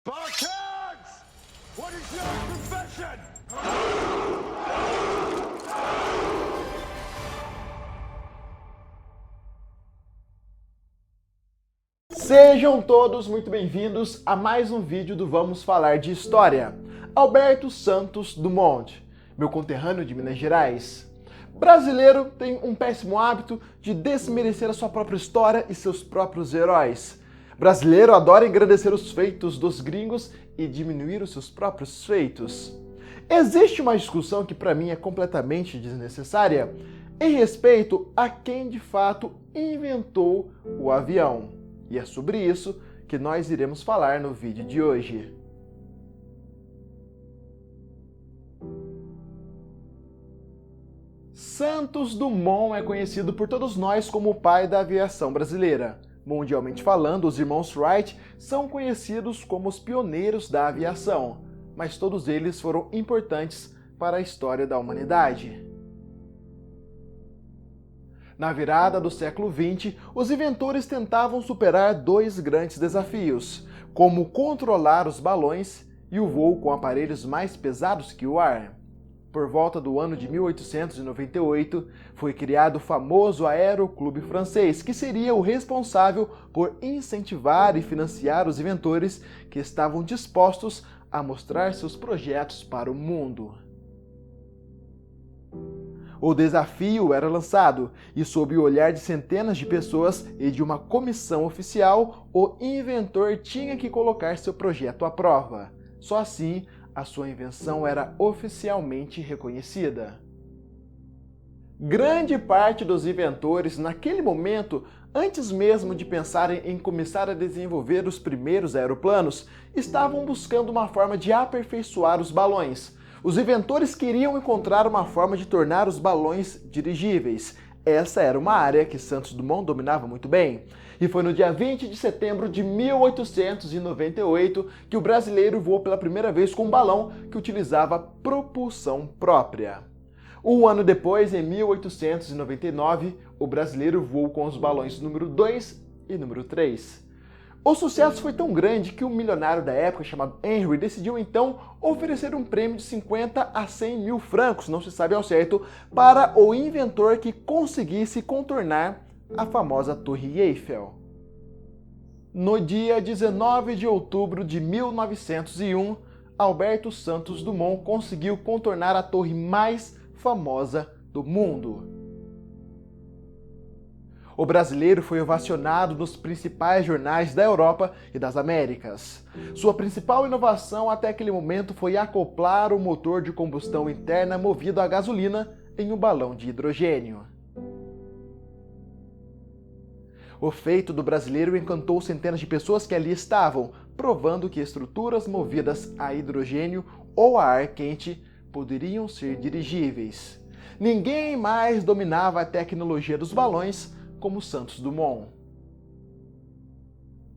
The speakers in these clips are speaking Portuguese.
Spartans! What is your profession? Sejam todos muito bem-vindos a mais um vídeo do Vamos Falar de História. Alberto Santos Dumont, meu conterrâneo de Minas Gerais. Brasileiro tem um péssimo hábito de desmerecer a sua própria história e seus próprios heróis. Brasileiro adora engrandecer os feitos dos gringos e diminuir os seus próprios feitos. Existe uma discussão que para mim é completamente desnecessária em respeito a quem de fato inventou o avião. E é sobre isso que nós iremos falar no vídeo de hoje. Santos Dumont é conhecido por todos nós como o pai da aviação brasileira. Mundialmente falando, os irmãos Wright são conhecidos como os pioneiros da aviação, mas todos eles foram importantes para a história da humanidade. Na virada do século XX, os inventores tentavam superar dois grandes desafios, como controlar os balões e o voo com aparelhos mais pesados que o ar. Por volta do ano de 1898, foi criado o famoso Aeroclube francês, que seria o responsável por incentivar e financiar os inventores que estavam dispostos a mostrar seus projetos para o mundo. O desafio era lançado, e sob o olhar de centenas de pessoas e de uma comissão oficial, o inventor tinha que colocar seu projeto à prova. Só assim, a sua invenção era oficialmente reconhecida. Grande parte dos inventores, naquele momento, antes mesmo de pensarem em começar a desenvolver os primeiros aeroplanos, estavam buscando uma forma de aperfeiçoar os balões. Os inventores queriam encontrar uma forma de tornar os balões dirigíveis. Essa era uma área que Santos Dumont dominava muito bem. E foi no dia 20 de setembro de 1898 que o brasileiro voou pela primeira vez com um balão que utilizava propulsão própria. Um ano depois, em 1899, o brasileiro voou com os balões número 2 e número 3. O sucesso foi tão grande que um milionário da época chamado Henry decidiu então oferecer um prêmio de 50 a 100 mil francos, não se sabe ao certo, para o inventor que conseguisse contornar a famosa Torre Eiffel. No dia 19 de outubro de 1901, Alberto Santos Dumont conseguiu contornar a torre mais famosa do mundo. O brasileiro foi ovacionado nos principais jornais da Europa e das Américas. Sua principal inovação até aquele momento foi acoplar o motor de combustão interna movido a gasolina em um balão de hidrogênio. O feito do brasileiro encantou centenas de pessoas que ali estavam, provando que estruturas movidas a hidrogênio ou a ar quente poderiam ser dirigíveis. Ninguém mais dominava a tecnologia dos balões como Santos Dumont.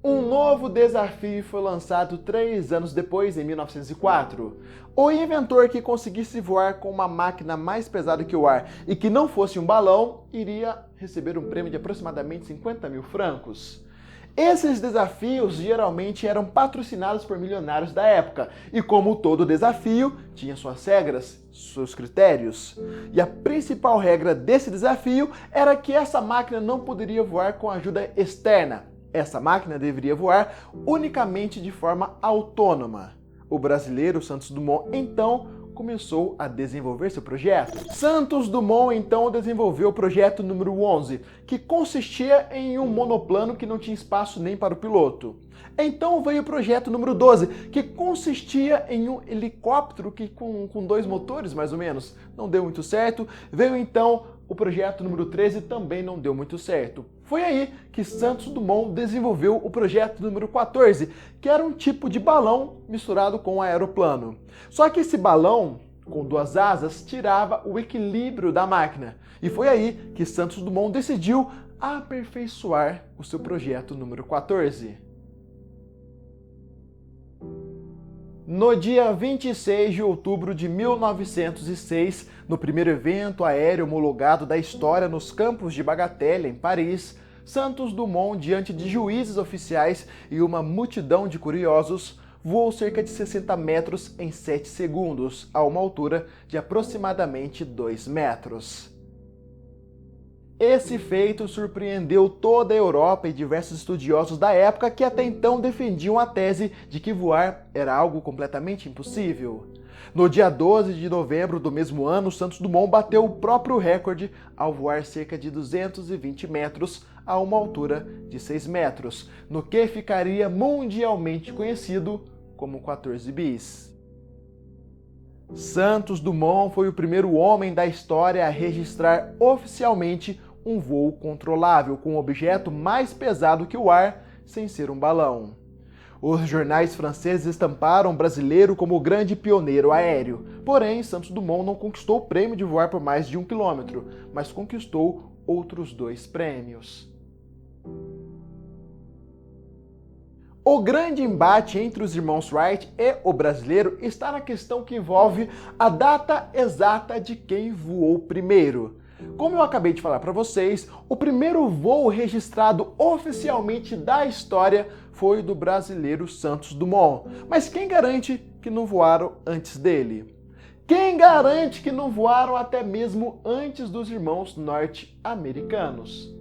Um novo desafio foi lançado 3 anos depois, em 1904. O inventor que conseguisse voar com uma máquina mais pesada que o ar e que não fosse um balão, iria receber um prêmio de aproximadamente 50 mil francos. Esses desafios geralmente eram patrocinados por milionários da época, e como todo desafio, tinha suas regras, seus critérios. E a principal regra desse desafio era que essa máquina não poderia voar com ajuda externa. Essa máquina deveria voar unicamente de forma autônoma. O brasileiro Santos Dumont, então, começou a desenvolver seu projeto. Santos Dumont, então, desenvolveu o projeto número 11, que consistia em um monoplano que não tinha espaço nem para o piloto. Então veio o projeto número 12, que consistia em um helicóptero com 2 motores, mais ou menos. Não deu muito certo. Veio então o projeto número 13, também não deu muito certo. Foi aí que Santos Dumont desenvolveu o projeto número 14, que era um tipo de balão misturado com um aeroplano. Só que esse balão, com 2 asas, tirava o equilíbrio da máquina. E foi aí que Santos Dumont decidiu aperfeiçoar o seu projeto número 14. No dia 26 de outubro de 1906, no primeiro evento aéreo homologado da história nos campos de Bagatelle, em Paris, Santos Dumont, diante de juízes oficiais e uma multidão de curiosos, voou cerca de 60 metros em 7 segundos, a uma altura de aproximadamente 2 metros. Esse feito surpreendeu toda a Europa e diversos estudiosos da época que até então defendiam a tese de que voar era algo completamente impossível. No dia 12 de novembro do mesmo ano, Santos Dumont bateu o próprio recorde ao voar cerca de 220 metros a uma altura de 6 metros, no que ficaria mundialmente conhecido como 14 bis. Santos Dumont foi o primeiro homem da história a registrar oficialmente um voo controlável com um objeto mais pesado que o ar, sem ser um balão. Os jornais franceses estamparam o brasileiro como o grande pioneiro aéreo. Porém, Santos Dumont não conquistou o prêmio de voar por mais de 1 quilômetro, mas conquistou outros 2 prêmios. O grande embate entre os irmãos Wright e o brasileiro está na questão que envolve a data exata de quem voou primeiro. Como eu acabei de falar para vocês, o primeiro voo registrado oficialmente da história foi do brasileiro Santos Dumont. Mas quem garante que não voaram antes dele? Quem garante que não voaram até mesmo antes dos irmãos norte-americanos?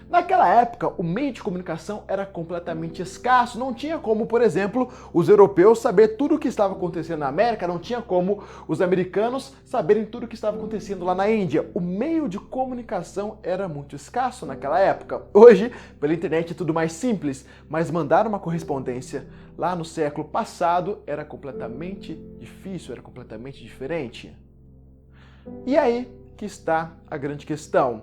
Naquela época, o meio de comunicação era completamente escasso, não tinha como, por exemplo, os europeus saber tudo o que estava acontecendo na América, não tinha como os americanos saberem tudo o que estava acontecendo lá na Índia. O meio de comunicação era muito escasso naquela época. Hoje, pela internet é tudo mais simples, mas mandar uma correspondência lá no século passado era completamente difícil, era completamente diferente. E aí que está a grande questão.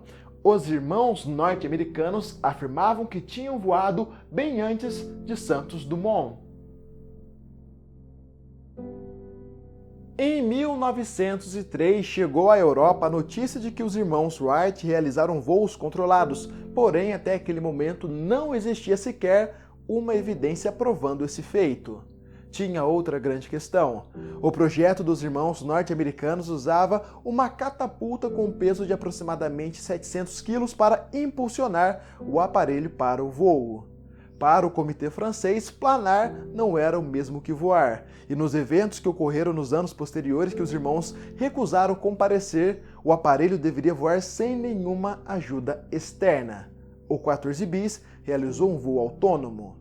Os irmãos norte-americanos afirmavam que tinham voado bem antes de Santos Dumont. Em 1903, chegou à Europa a notícia de que os irmãos Wright realizaram voos controlados, porém até aquele momento não existia sequer uma evidência provando esse feito. Tinha outra grande questão. O projeto dos irmãos norte-americanos usava uma catapulta com um peso de aproximadamente 700 kg para impulsionar o aparelho para o voo. Para o comitê francês, planar não era o mesmo que voar, e nos eventos que ocorreram nos anos posteriores que os irmãos recusaram comparecer, o aparelho deveria voar sem nenhuma ajuda externa. O 14 bis realizou um voo autônomo.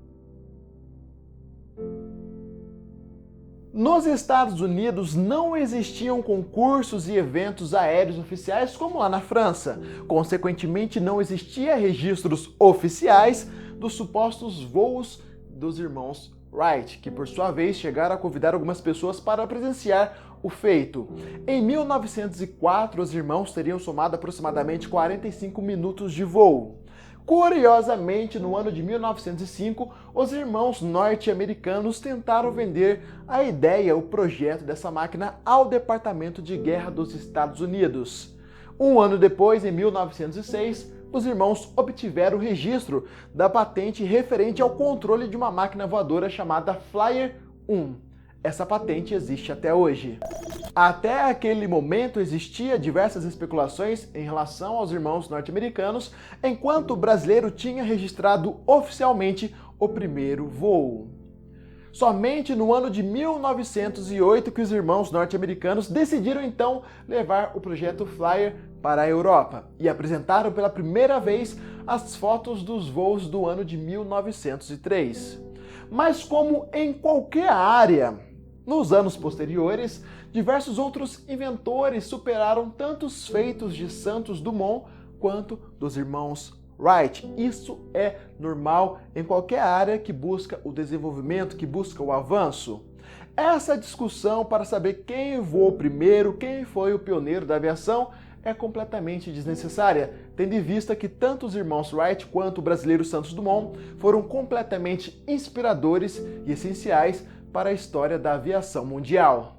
Nos Estados Unidos não existiam concursos e eventos aéreos oficiais como lá na França. Consequentemente, não existia registros oficiais dos supostos voos dos irmãos Wright, que por sua vez chegaram a convidar algumas pessoas para presenciar o feito. Em 1904, os irmãos teriam somado aproximadamente 45 minutos de voo. Curiosamente, no ano de 1905, os irmãos norte-americanos tentaram vender a ideia, o projeto dessa máquina ao Departamento de Guerra dos Estados Unidos. Um ano depois, em 1906, os irmãos obtiveram o registro da patente referente ao controle de uma máquina voadora chamada Flyer 1. Essa patente existe até hoje. Até aquele momento existia diversas especulações em relação aos irmãos norte-americanos, enquanto o brasileiro tinha registrado oficialmente o primeiro voo. Somente no ano de 1908 que os irmãos norte-americanos decidiram então levar o projeto Flyer para a Europa e apresentaram pela primeira vez as fotos dos voos do ano de 1903. Mas como em qualquer área, nos anos posteriores, diversos outros inventores superaram tanto os feitos de Santos Dumont quanto dos irmãos Wright. Isso é normal em qualquer área que busca o desenvolvimento, que busca o avanço. Essa discussão para saber quem voou primeiro, quem foi o pioneiro da aviação, é completamente desnecessária, tendo em vista que tanto os irmãos Wright quanto o brasileiro Santos Dumont foram completamente inspiradores e essenciais para a história da aviação mundial.